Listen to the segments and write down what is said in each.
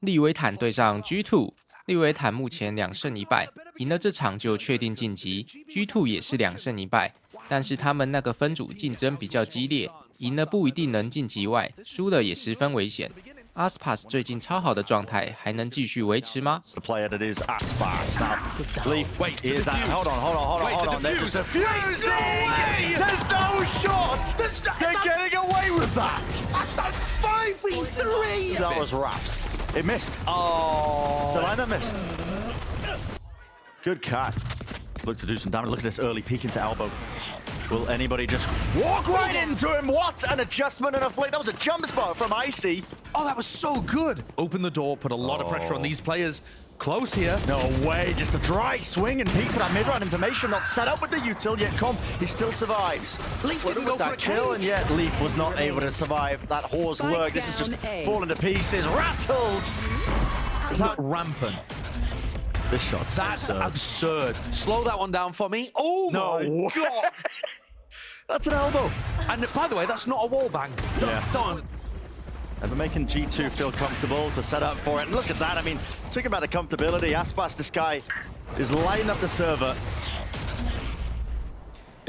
利维坦对上 G2，利维坦目前2胜1败，赢了这场就确定晋级。G2 也是2胜1败，但是他们那个分组竞争比较激烈，赢了不一定能晋级外，输了也十分危险。aspas 最近超好的状态，还能继续维持吗？ The player that is aspas. Now, Leaf, wait, is that? Hold on. They're just defusing! There's no shot! They're getting away with that! That's a 5v3! That was wraps. It missed. Oh. Selena missed. Good cat. Look to do some damage. Look at this early peek into elbow. Will anybody just walk right into him? What an adjustment and a flick. That was a jump spot from Icy. Oh, that was so good. Open the door, put a lot of pressure on these players. Close here. No way, just a dry swing and peek for that mid-round information. Not set up with the util yet. He still survives. Leaf didn't go with that kill, and yet Leaf was not able to survive that horse lurk. This is just falling to pieces, rattled. Is that rampant? This shot's That's absurd. Slow that one down for me. Oh my god. That's an elbow. And by the way, that's not a wall bang. Yeah. Don't. And they're making G2 feel comfortable to set up for it. And look at that. I mean, talking about the comfortability, aspas, this guy is lighting up the server.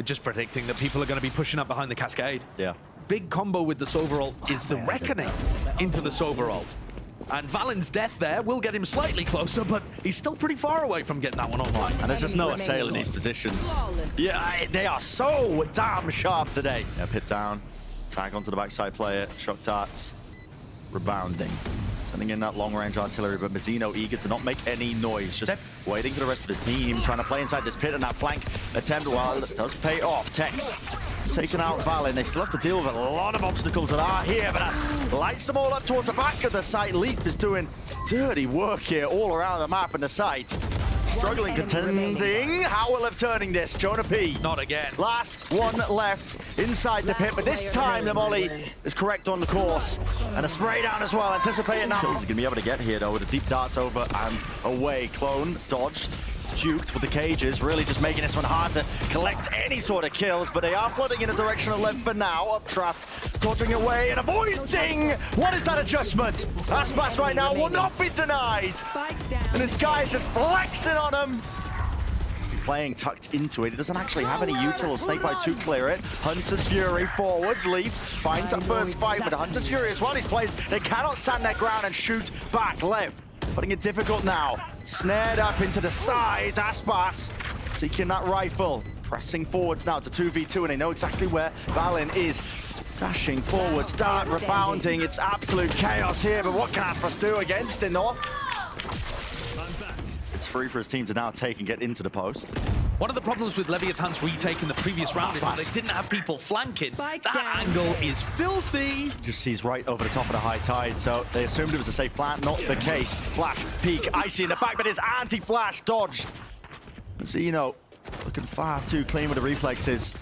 Just predicting that people are going to be pushing up behind the cascade. Yeah. Big combo with the Sova ult is the reckoning into the Sova ult. And Valen's death there will get him slightly closer, but he's still pretty far away from getting that one online. And there's just no assail in these positions. Yeah, they are so damn sharp today. Yeah, pit down, tag onto the backside player, shock darts, rebounding. Sending in that long-range artillery, but Mizzino eager to not make any noise, just waiting for the rest of his team, trying to play inside this pit, and that flank attempt, well, it does pay off. Tex taking out Valen. They still have to deal with a lot of obstacles that are here, but that lights them all up towards the back of the site. Leaf is doing dirty work here all around the map and the site. Struggling, contending. How will have turning this? Jonah P. Not again. Last one left inside the pit, but this time the molly is correct on the course. And a spray down as well, anticipating now. He's going to be able to get here though with a deep darts over and away. Clone dodged, duked with the cages, really just making this one hard to collect any sort of kills, but they are flooding in the direction of LEV for now. Updraft, dodging away and avoiding. What is that adjustment? aspas right now will not be denied. And this guy is just flexing on him. Playing tucked into it. He doesn't actually have any util or snakebite to clear it. Hunter's Fury forwards. Leaf finds that first fight with Hunter's Fury as well. These players, they cannot stand their ground and shoot back. LEV putting it difficult now. Snared up into the sides. aspas seeking that rifle. Pressing forwards now to 2v2, and they know exactly where Valen is. Dashing forwards, dart rebounding. It's absolute chaos here, but what can aspas do against it, North? It's free for his team to now take and get into the post. One of the problems with Leviathan's retake in the previous round is that they didn't have people flanking. That angle is filthy. Just sees right over the top of the high tide, so they assumed it was a safe plant. Not the case. Flash, peek, Icy in the back, but his anti-flash dodged. Zeno looking far too clean with the reflexes.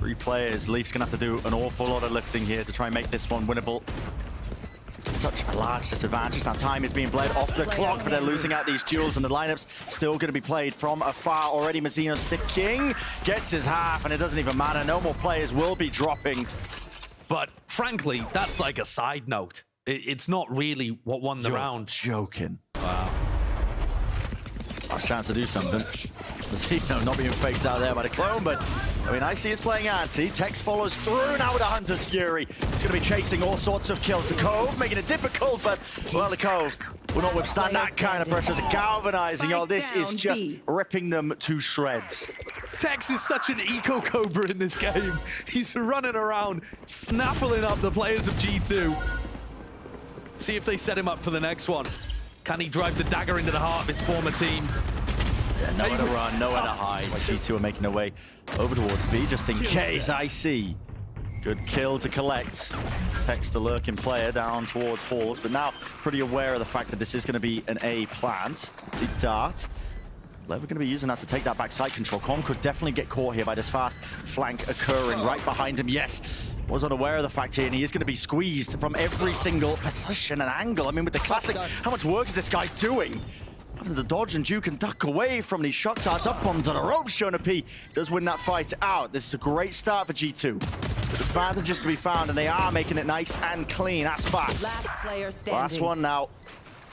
3 players. Leaf's gonna have to do an awful lot of lifting here to try and make this one winnable. Such a large disadvantage. Now time is being bled off the clock, but they're losing out these duels, and the lineup's still going to be played from afar. Already Mizzino sticking, gets his half, and it doesn't even matter. No more players will be dropping. But frankly, that's like a side note. It's not really what won the round. Joking. Wow. Last chance to do something. Mizzino not being faked out there by the clone, but I mean, Icy is playing anti. Tex follows through now with a Hunter's Fury. He's going to be chasing all sorts of kills. The Cove making it difficult, but, well, the Cove will not withstand that kind of pressure. It's galvanizing. Oh, this is just ripping them to shreds. Tex is such an eco-cobra in this game. He's running around, snaffling up the players of G2. See if they set him up for the next one. Can he drive the dagger into the heart of his former team? Yeah, nowhere to run, nowhere to hide. G2 are making their way over towards B just in case. Icy. Good kill to collect. Tex the lurking player down towards Halls, but now pretty aware of the fact that this is going to be an A plant. Deep dart. LEV are going to be using that to take that backside control. Con could definitely get caught here by this fast flank occurring right behind him. Yes, was unaware of the fact here, and he is going to be squeezed from every single position and angle. I mean, with the classic, how much work is this guy doing? Having to dodge and duke and duck away from these shock darts up onto the ropes. Jonah P does win that fight out. This is a great start for G2. Advantages to be found, and they are making it nice and clean. aspas. Last one now.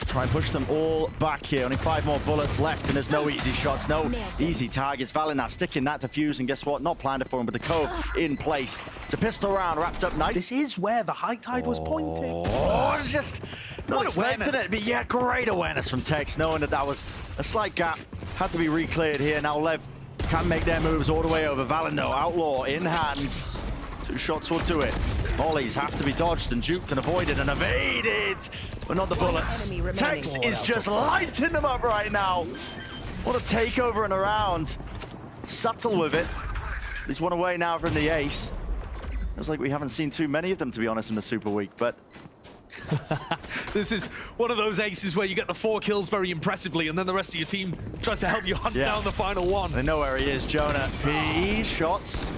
Try and push them all back here. Only 5 more bullets left, and there's no easy shots, no easy targets. Valen now sticking that defuse, and guess what? Not planned it for him, but the cove in place. It's a pistol round, wrapped up nice. This is where the high tide was pointing. Oh, it's just not What expecting awareness. it. But yeah, great awareness from Tex, knowing that that was a slight gap. Had to be re-cleared here. Now Lev can make their moves all the way over. Valen though, Outlaw in hand. 2 shots will do it. Volleys have to be dodged and juked and avoided and evaded, but not the bullets. Tex is just lighting them up right now. What a takeover and a round. Subtle with it. He's one away now from the ace. Feels like we haven't seen too many of them, to be honest, in the Super Week, but This is one of those aces where you get the 4 kills very impressively, and then the rest of your team tries to help you hunt down the final one. they know where he is. Jonah P. Shots.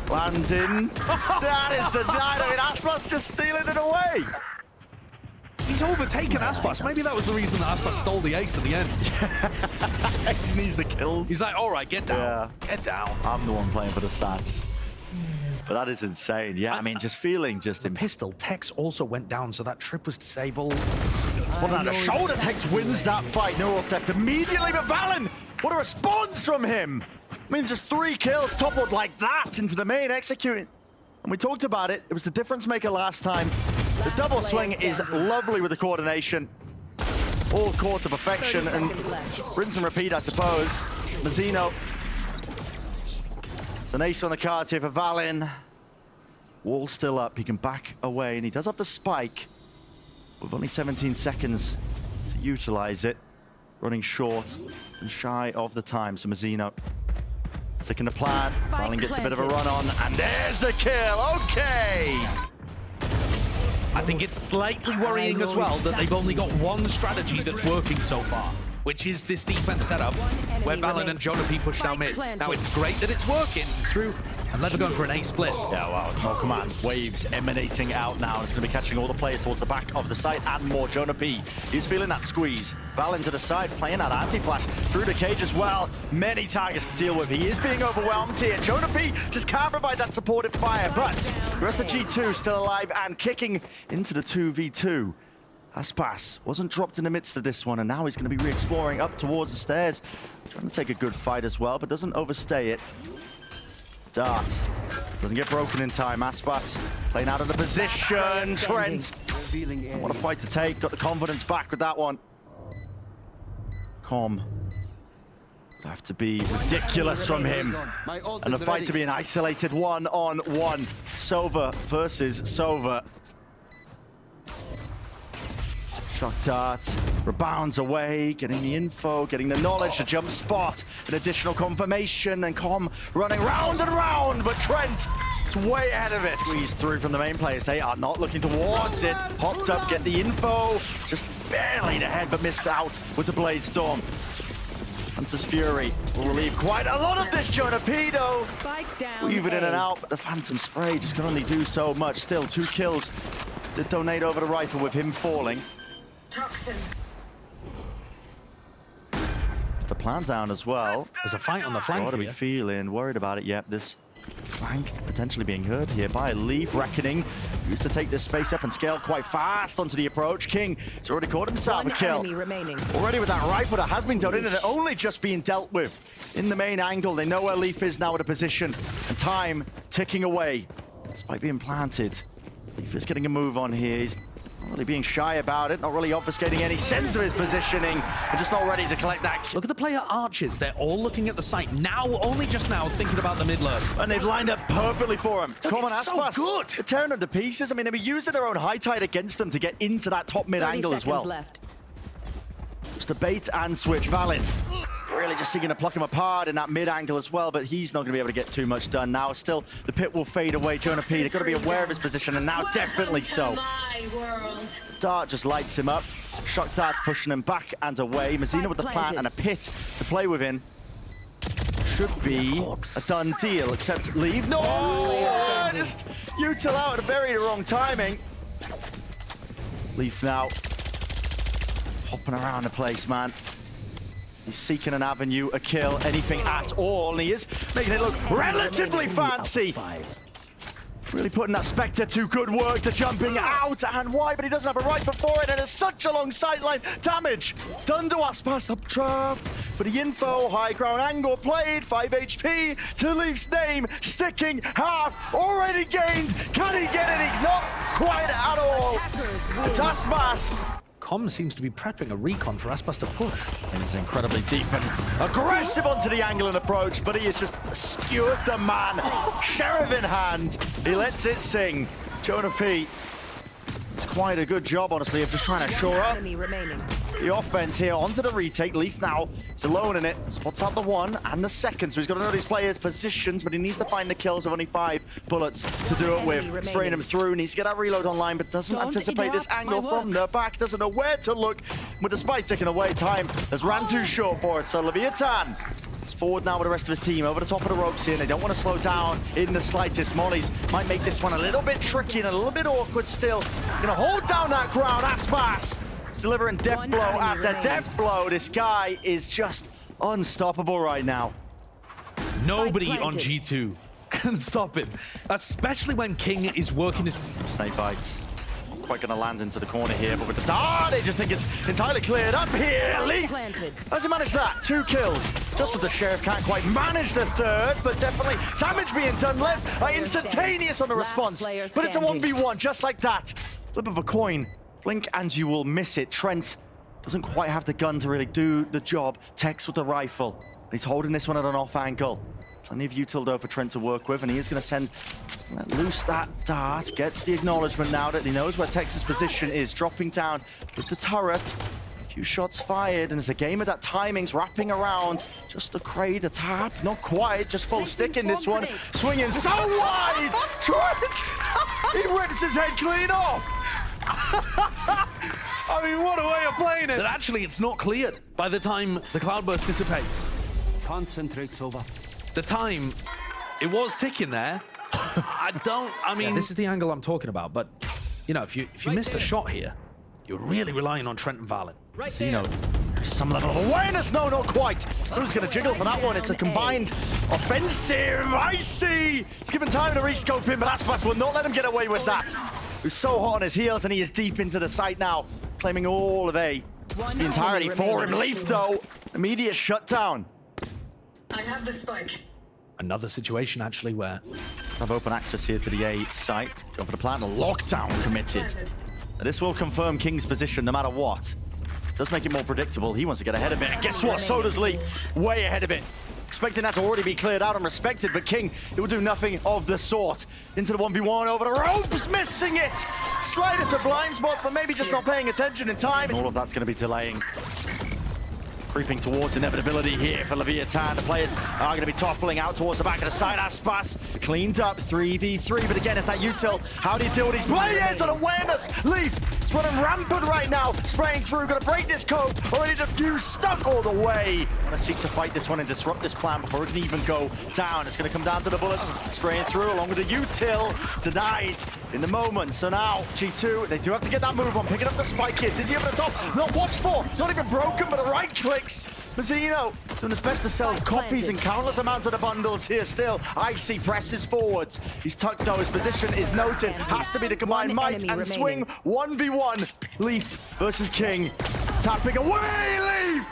Landing. That is denied. I mean, aspas just stealing it away. He's overtaken aspas. Maybe that was the reason that aspas stole the ace at the end. He needs the kills. He's like, all right, get down. Yeah. Get down. I'm the one playing for the stats. But that is insane. Yeah, I mean, just feeling just The pistol. Tex also went down, so that trip was disabled. Spotted on the shoulder. Tex wins that fight. No else left immediately, but Valen, what a response from him. I mean, just 3 kills toppled like that into the main, executing. And we talked about it. It was the difference maker last time. The double swing is lovely with the coordination. All caught to perfection, and rinse and repeat, I suppose. Mazzino. It's an ace on the cards here for Valen. Wall still up. He can back away, and he does have the spike. With only 17 seconds to utilize it. Running short and shy of the time, so Mazzino sticking the plan. Valen gets a bit of a run on, and there's the kill. Okay. I think it's slightly worrying as well that they've only got one strategy that's working so far, which is this defense setup where Valen and Jonah P push down mid. Now, it's great that it's working through, and Lev are going for an A split. Yeah, wow. No command. Waves emanating out now. It's going to be catching all the players towards the back of the site and more. Jonah P. He's feeling that squeeze. Valen to the side, playing that anti-flash through the cage as well. Many targets to deal with. He is being overwhelmed here. Jonah P just can't provide that supportive fire, but the rest of G2 still alive and kicking into the 2v2. aspas wasn't dropped in the midst of this one, and now he's going to be re-exploring up towards the stairs. Trying to take a good fight as well, but doesn't overstay it. Dart doesn't get broken in time. aspas playing out of the position. Trent, what a fight to take. Got the confidence back with that one. Would have to be ridiculous from him. And the fight to be an isolated 1-on-1. Sova versus Sova. Shock dart, rebounds away, getting the info, getting the knowledge, the jump spot, an additional confirmation, and Com running round and round, but Trent is way ahead of it. Squeeze through from the main players. They are not looking towards it. Hopped up, get the info, just barely ahead, but missed out with the Blade Storm. Hunter's Fury will relieve quite a lot of this. Jonah P, though, weave it in and out, but the Phantom Spray just can only do so much. Still, 2 kills. Did donate over the rifle with him falling. The plan down as well. There's a fight on the flank. What are we feeling? Worried about it? Yep, this flank potentially being hurt here by Leaf. Reckoning used to take this space up and scale quite fast onto the approach. King has already caught himself a kill. Already with that rifle that has been donated and only just being dealt with in the main angle. They know where Leaf is now at a position, and time ticking away. Despite being planted, Leaf is getting a move on here. He's not really being shy about it, not really obfuscating any sense of his positioning, and just not ready to collect that. Look at the player archers. They're all looking at the site now, only just now thinking about the mid lurk. And they've lined up perfectly for him. Come on, aspas. So good. They're tearing them to pieces. I mean, they were using their own high tide against them to get into that top mid angle as well. Left. Just a bait and switch. Valen really just seeking to pluck him apart in that mid angle as well, but he's not going to be able to get too much done now. Still, the pit will fade away. Jonah P, they've got to be aware of his position, and now definitely so. Dart just lights him up. Shock dart's pushing him back and away. Mazzino with the plant and a pit to play within. Should be a done deal, except leave. No! Just util out at very wrong timing. Leaf now hopping around the place, man. He's seeking an avenue, a kill, anything at all, and he is making it look relatively fancy. Really putting that Spectre to good work. The jumping out and wide, but he doesn't have a right foot for it, and it's such a long sideline damage. Done to aspas, updraft for the info. High ground angle played, 5 HP to Leaf's name. Sticking half already gained. Can he get it? Not quite at all. It's aspas. Com seems to be prepping a recon for aspas to push. He's incredibly deep and aggressive onto the angle and approach, but he has just skewered the man. Sheriff in hand. He lets it sing. Jonah P. It's quite a good job, honestly, of just trying to shore up the offense here onto the retake. Leaf now is alone in it. Spots out the 1 and the 2nd, so he's got to know his players' positions, but he needs to find the kills with only 5 bullets to do it with. Spraying him through, needs to get that reload online, but doesn't anticipate this angle from the back. Doesn't know where to look. With the spike ticking away, time has ran too short for it. So Leviathan is forward now with the rest of his team over the top of the ropes here. And they don't want to slow down in the slightest. Mollies might make this one a little bit tricky and a little bit awkward still. Gonna hold down that ground. aspas delivering death blow after death blow. This guy is just unstoppable right now. Nobody on G2 can stop him, especially when King is working his... Snake bites. Not quite gonna land into the corner here, but with the dart, they just think it's entirely cleared up here. Leaf, how's he managed that? 2 kills. Just with the Sheriff, can't quite manage the 3rd, but definitely damage being done. Left instantaneous on the response, but it's a 1v1 just like that. Flip of a coin. Blink and you will miss it. Trent doesn't quite have the gun to really do the job. Tex with the rifle. He's holding this one at an off angle. Plenty of util though for Trent to work with, and he is going to send loose that dart. Gets the acknowledgement now that he knows where Tex's position is. Dropping down with the turret. A few shots fired, and it's a game of that timing's wrapping around. Just the crate, a tap, not quite, just full stick in this one. Swinging so wide! Trent! He rips his head clean off! I mean, what a way of playing it! That actually it's not cleared by the time the cloudburst dissipates. Concentrates over. The time, it was ticking there. I mean, this is the angle I'm talking about, but, you know, if you miss the shot here, you're really relying on Trent and Valen. So, you know, there's some level of awareness. No, not quite. Who's going to jiggle for that one? It's a combined offensive. I see. It's given time to rescope him, but aspas will not let him get away with that. He's so hot on his heels, and he is deep into the site now, claiming all of A. It's the entirety for him. Leaf, though, immediate shutdown. I have the spike. Another situation, actually, where... Have open access here to the A site. Go for the plant. Lockdown committed. This will confirm King's position no matter what. Does make it more predictable. He wants to get ahead of it. And guess what? So does Leaf. Way ahead of it. Expecting that to already be cleared out and respected, but King, it will do nothing of the sort. Into the 1v1 over the ropes, missing it! Slightest of blind spots, but maybe just not paying attention in time. And all of that's going to be delaying. Creeping towards inevitability here for Leviathan. The players are going to be toppling out towards the back of the side. aspas cleaned up 3v3, but again, it's that util. How do you deal with these players and awareness? Leaf is running rampant right now, spraying through, going to break this code. Already diffused, stuck all the way. Going to seek to fight this one and disrupt this plan before it can even go down. It's going to come down to the bullets, spraying through along with the util. Denied in the moment. So now G2, they do have to get that move on, picking up the spike here. Dizzy over the top, not watched for, not even broken, but a right click. Mazzino doing his best to sell copies and countless amounts of the bundles here still. Icy presses forwards. He's tucked though, his position is noted. Has to be the combined might and swing. 1v1. Leaf versus King. Tapping away, Leaf!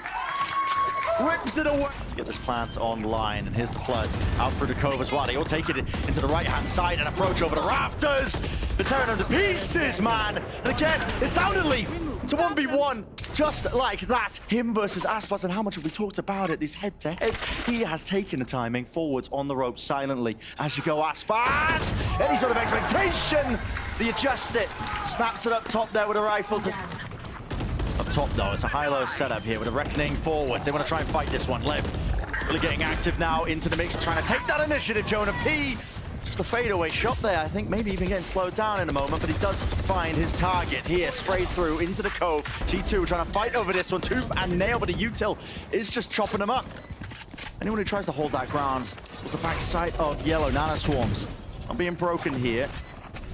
Rips it away. To get this plant online, and here's the flood. Out through the cove as well. He'll take it into the right-hand side and approach over the rafters. They're tearing them to pieces, man. And again, it's down to Leaf. It's a 1v1, just like that. Him versus aspas, and how much have we talked about it? This head-to-head. He has taken the timing forwards on the rope silently. As you go, aspas. Any sort of expectation. They adjust it. Snaps it up top there with a rifle. Up top, though, it's a high-low setup here with a reckoning forwards. They want to try and fight this one. Lev really getting active now into the mix, trying to take that initiative. Jonah P. Just a fadeaway shot there. I think maybe even getting slowed down in a moment, but he does find his target here. Sprayed through into the cove. G2 trying to fight over this one. Tooth and nail, but the util is just chopping them up. Anyone who tries to hold that ground with the backside of yellow nano swarms not being broken here.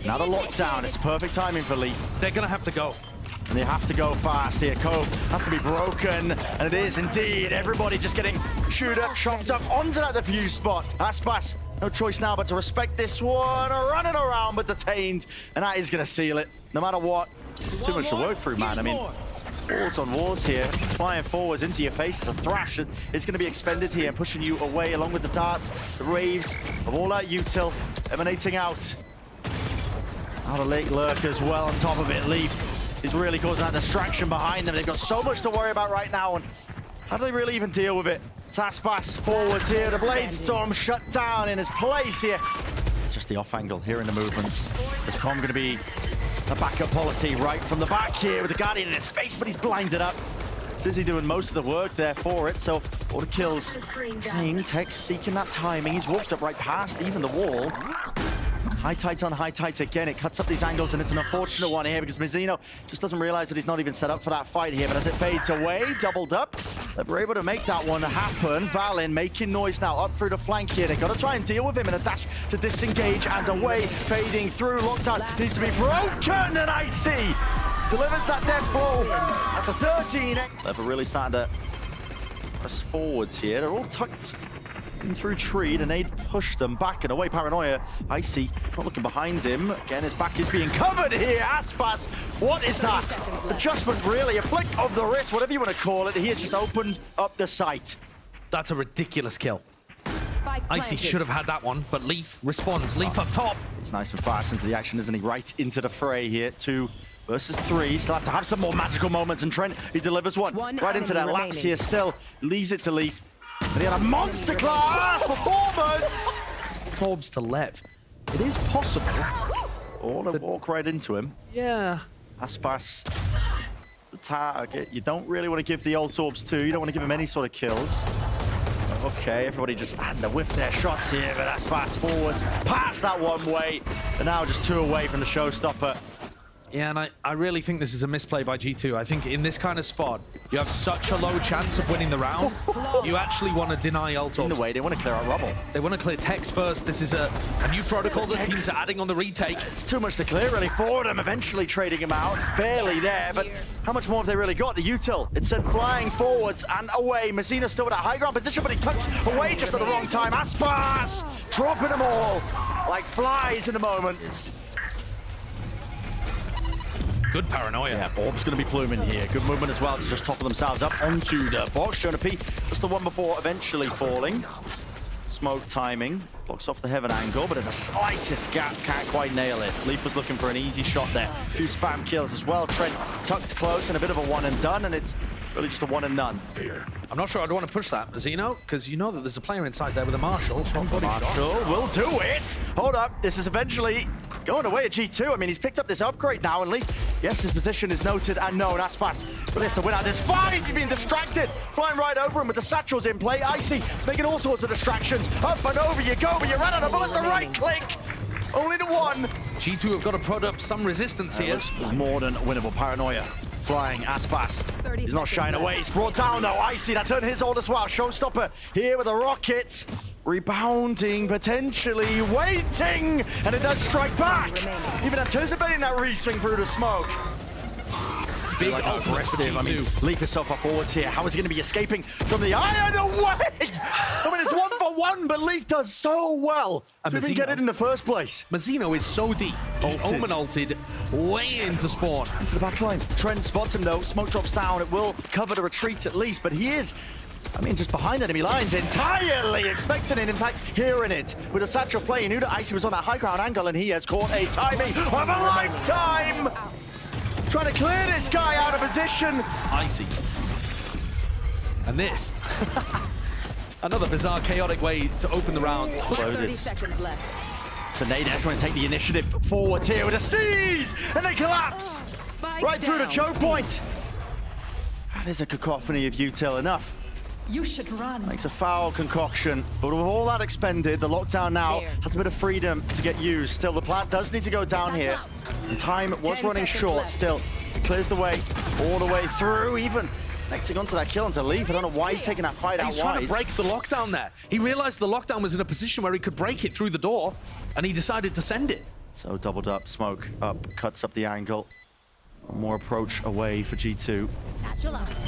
Now the lockdown. It's perfect timing for Leaf. They're going to have to go. And they have to go fast here. Cove has to be broken, and it is indeed. Everybody just getting chewed up, chopped up onto that defuse spot. aspas No choice now but to respect this one. Running around but detained. And that is going to seal it. No matter what. It's too much to work through, man. I mean, walls on walls here. Flying forwards into your face. It's a thrash. It's going to be expended here and pushing you away along with the darts, the raves of all that util emanating out. Now the late lurk as well on top of it. Leaf is really causing that distraction behind them. They've got so much to worry about right now. And how do they really even deal with it? aspas forwards here. The Blade Storm shut down in his place here. Just the off angle here in the movements. Is Com going to be a backup policy right from the back here with the Guardian in his face, but he's blinded up. Dizzy doing most of the work there for it, so all the kills. Kane, Tex seeking that timing. He's walked up right past even the wall. High tights on high tights again. It cuts up these angles, and it's an unfortunate one here because Mizzino just doesn't realize that he's not even set up for that fight here. But as it fades away, doubled up, they were able to make that one happen. Valen making noise now up through the flank here. They've got to try and deal with him in a dash to disengage and away, fading through. Lockdown needs to be broken, and Icy delivers that death blow. That's a 13. They're really starting to press forwards here. They're all tucked in through tree. The nade pushed them back and away. Paranoia. Icy not looking behind him. Again, his back is being covered here. aspas, what is that? Adjustment, really. A flick of the wrist, whatever you want to call it. He has just opened up the sight. That's a ridiculous kill. Icy should have had that one, but Leaf responds. Leaf up top. He's nice and fast into the action, isn't he? Right into the fray here. 2 versus 3. Still have to have some more magical moments, and Trent, he delivers one right into that lapse here still. Leaves it to Leaf. But he had a monster class performance! Torbs to Lev. It is possible. Or to walk right into him. Yeah. aspas, the target. You don't really want to give the old Torbs to. You don't want to give him any sort of kills. Okay, everybody just starting to whiff their shots here, but aspas forwards, past that one way, and now just 2 away from the showstopper. Yeah, and I really think this is a misplay by G2. I think in this kind of spot, you have such a low chance of winning the round. You actually want to deny ults. In the way, they want to clear out rubble. They want to clear Tex first. This is a new protocol that teams are adding on the retake. It's too much to clear, really, for them. Eventually trading him out. It's barely there, but how much more have they really got? The util, it's sent flying forwards and away. Mizzino still with that high ground position, but he tucks away just at the wrong time. aspas dropping them all like flies in a moment. Good paranoia. Yeah, Orb's going to be pluming here. Good movement as well to just topple themselves up onto the box. Showing a peek. Just the one before eventually falling. Smoke timing. Blocks off the heaven angle, but there's a slightest gap. Can't quite nail it. Leaf was looking for an easy shot there. A few spam kills as well. Trent tucked close and a bit of a one and done, and it's really just a one and none. I'm not sure I'd want to push that, Zeno, because you know that there's a player inside there with a Marshall. Marshall will do it. Hold up. This is eventually going away at G2. I mean, he's picked up this upgrade now, and Leaf, yes, his position is noted and known. aspas, but he has to win out this fight. He's being distracted. Flying right over him with the satchels in play. Icy is making all sorts of distractions. Up and over you go, but you ran out of bullets. The right click. Only the one. G2 have got to prod up some resistance here. Looks more than winnable. Paranoia. Flying aspas. He's not shying away. He's brought down though. Icy, that's on his old as well. Showstopper here with a rocket. Rebounding, potentially waiting. And it does strike back. Even anticipating that re-swing through the smoke. Big Like aggressive. I mean, Leaf is so far forwards here. How is he going to be escaping from the iron away? I mean, it's 1-for-1, but Leaf does so well to even get it in the first place. Mizzino is so deep. Omen ulted way into spawn. Into the back line. Trent spots him though. Smoke drops down. It will cover the retreat at least, but he is, I mean, just behind enemy lines, entirely expecting it. In fact, hearing it with a satchel play. He knew that Icy was on that high ground angle, and he has caught a timing of a lifetime. Trying to clear this guy out of position. Icy. And this. Another bizarre, chaotic way to open the round. 30 seconds left. So Nadesh trying to take the initiative forwards here with a seize, and they collapse right through the choke point. That is a cacophony of util enough. You should run. Makes a foul concoction, but with all that expended, the lockdown now has a bit of freedom to get used. Still, the plant does need to go down here. And time was running short. Still, it clears the way all the way through, even connecting onto that kill onto Leaf. I don't know why he's taking that fight out wide. He's trying to break the lockdown there. He realized the lockdown was in a position where he could break it through the door, and he decided to send it. So doubled up, smoke up, cuts up the angle. More approach away for G2.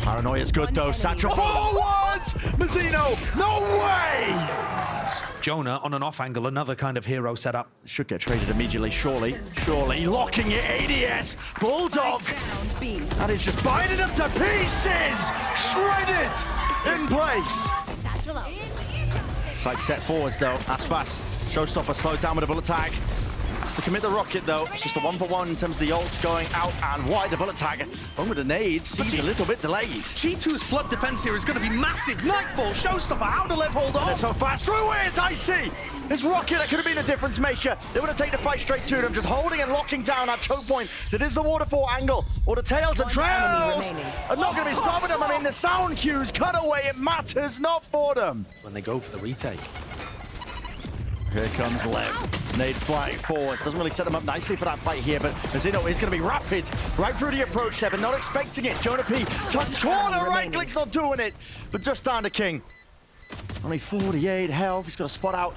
Paranoia's good though. Satchel forwards! Mizzino, no way! Jonah on an off angle, another kind of hero setup. Should get traded immediately, surely. Surely, locking it, ADS, Bulldog. Down B. That is just biting them to pieces! Shredded in place. Side set forwards though, aspas. Showstopper slowed down with a bullet tag. Has to commit the rocket though. It's just a 1-for-1 in terms of the ults going out and wide. The bullet tag on with the nades seems a little bit delayed. G2's flood defense here is going to be massive. Nightfall, Showstopper, how to LEV hold on? They're so fast through it, I see! This rocket that could have been a difference maker. They would have taken the fight straight to them, just holding and locking down that choke point. That is the waterfall angle, or the tails and trails are not going to be stopping them. I mean, the sound cues cut away, it matters not for them. When they go for the retake. Here comes Lev. Nade flying forwards. Doesn't really set him up nicely for that fight here, but Mazino is going to be rapid right through the approach there, but not expecting it. Jonah P tucked corner, right click's not doing it, but just down to King. Only 48 health. He's got to spot out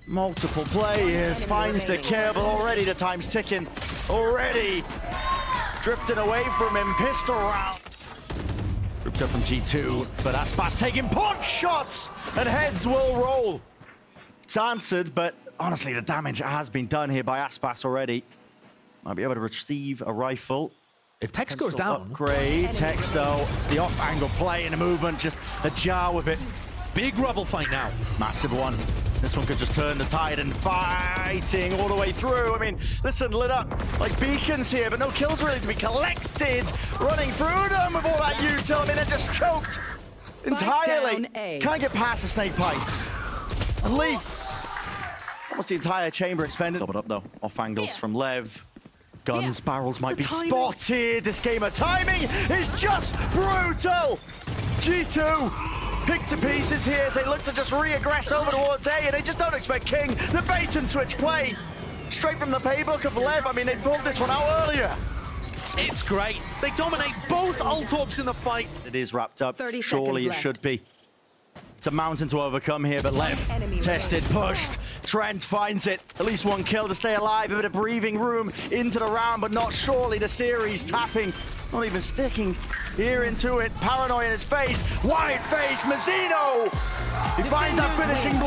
multiple players. Finds the kill, but already the time's ticking. Already drifting away from him. Pistol round. Ripped up from G2, but aspas taking punch shots, and heads will roll. It's answered, but honestly, the damage has been done here by aspas already. Might be able to receive a rifle. If Tex goes down. Upgrade. Tex, though, it's the off-angle play and the movement, just ajar with it. Big rubble fight now. Massive one. This one could just turn the tide and fighting all the way through. I mean, listen, lit up like beacons here, but no kills really to be collected. Running through them with all that util. I mean, they're just choked entirely. Can't get past the snake bites. And Leaf. Almost the entire chamber expended. Doubled up though, off angles from Lev. Guns, barrels might be spotted. This game of timing is just brutal. G2 picked to pieces here as they look to just re-aggress over towards A, and they just don't expect King. The bait and switch play. Straight from the playbook of Lev. I mean, they pulled this one out earlier. It's great. They dominate both ult ops in the fight. It is wrapped up. 30 Surely it seconds should be. It's a mountain to overcome here, but Lev tested, pushed. Trent finds it. At least one kill to stay alive. A bit of breathing room into the round, but not surely the series tapping. Not even sticking here into it. Paranoia in his face. Wide face, Mazino. He finds that finishing.